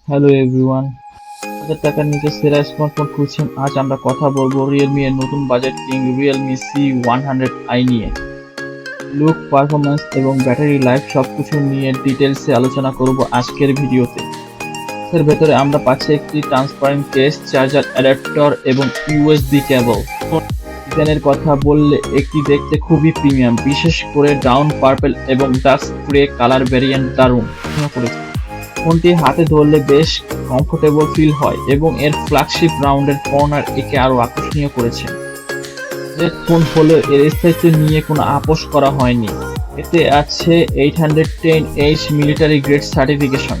Hello everyone, 1000 টাকার নিচে সেরা স্মার্টফোন খুঁজছেন? আজ আমরা কথা বলবো রিয়েলমি এর নতুন বাজেট কিং রিয়েলমি C100i নিয়ে। লুক, পারফরম্যান্স এবং ব্যাটারি লাইফ সবকিছু নিয়ে ডিটেলসে আলোচনা করব আজকের ভিডিওতে। এর ভেতরে আমরা পাচ্ছি একটি ট্রান্সপারেন্ট কেস, চার্জার অ্যাডাপ্টর এবং ইউএসবি কেবল। ডিজাইনের কথা বললে এটি দেখতে খুবই প্রিমিয়াম, বিশেষ করে ডাউন পার্পল এবং ডাস্ক গ্রে কালার ভ্যারিয়েন্ট দারুণ করেছে। ফোনটি হাতে ধরলে বেশ কমফোর্টেবল ফিল হয় এবং এর ফ্ল্যাগশিপ রাউন্ডের কর্নার একে আরো আকর্ষণীয় করেছে। বাজেট ফোন হলেও এর স্থায়িত্ব নিয়ে কোনো আপোষ করা হয়নি। এতে আছে 810H মিলিটারি গ্রেড সার্টিফিকেশন।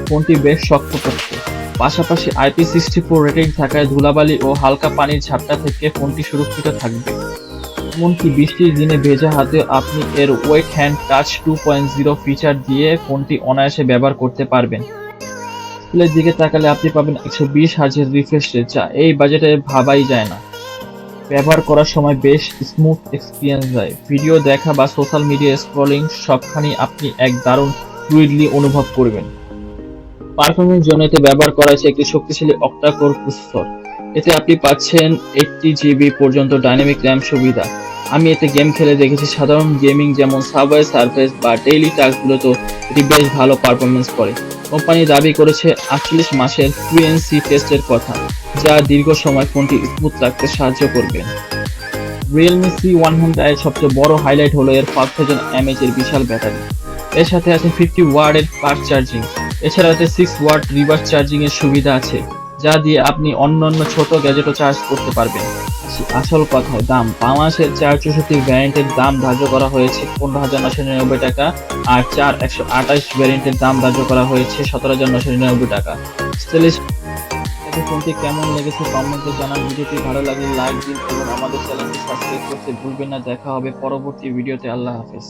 ফোনটি বেশ শক্তপোক্ত, পাশাপাশি IP64 রেটিং থাকায় ধুলাবালি ও হালকা পানির ঝাপটা থেকে ফোনটি সুরক্ষিত থাকবে। এমনকি বৃষ্টির দিনে ভেজা হাতেও আপনি এর ওয়েট হ্যান্ড টাচ 2.0 ফিচার দিয়ে ফোনটি অনায়াসে ব্যবহার করতে পারবেন। ডিসপ্লের দিকে তাকালে আপনি পাবেন 120 হার্জের রিফ্রেশ রেট, যা এই বাজেটে ভাবাই যায় না। ব্যবহার করার সময় বেশ স্মুথ এক্সপিরিয়েন্স দেয়। ভিডিও দেখা বা সোশ্যাল মিডিয়া স্ক্রলিং সবখানেই আপনি এক দারুণ ফ্লুইডলি অনুভব করবেন। পারফরম্যান্স জন্য এতে ব্যবহার করা হয়েছে একটি শক্তিশালী অক্টা কোর প্রসেসর। এতে আপনি পাচ্ছেন 80GB পর্যন্ত ডাইনামিক র্যাম সুবিধা। আমি এতে গেম খেলে দেখেছি, সাধারণ গেমিং যেমন সাবওয়ে সার্ফেস বা ডেইলি টাস্কগুলোতেও এটি বেশ ভালো পারফরম্যান্স করে। কোম্পানি দাবি করেছে 48 মাসের ফ্লুয়েন্সি টেস্টের কথা, যা দীর্ঘ সময় ফোনটি স্মুথ রাখতে সাহায্য করবে। রিয়েলমি C100 এর সবচেয়ে বড় হাইলাইট হলো এর 5000 mAh এর বিশাল ব্যাটারি। এর সাথে আছে 50 ওয়াটের ফাস্ট চার্জিং। এছাড়া এতে 6 ওয়াট রিভার্স চার্জিং এর সুবিধা আছে, যা দিয়ে আপনি অন্যান্য ছোট গ্যাজেটও চার্জ করতে পারবেন। আসল কথায় দাম, বাংলাদেশের 464 ভ্যারিয়েন্টের দাম ধার্য করা হয়েছে 15,999 টাকা, আর 128 ভ্যারিয়েন্টের দাম ধার্য করা হয়েছে 17,999 টাকা। স্টাইলিশ ফোনটি কেমন লেগেছে কমেন্টে জানান। ভিডিওটি ভালো লাগলে লাইক দিন এবং আমাদের চ্যানেলটি সাবস্ক্রাইব করতে ভুলবেন না। দেখা হবে পরবর্তী ভিডিওতে। আল্লাহ হাফেজ।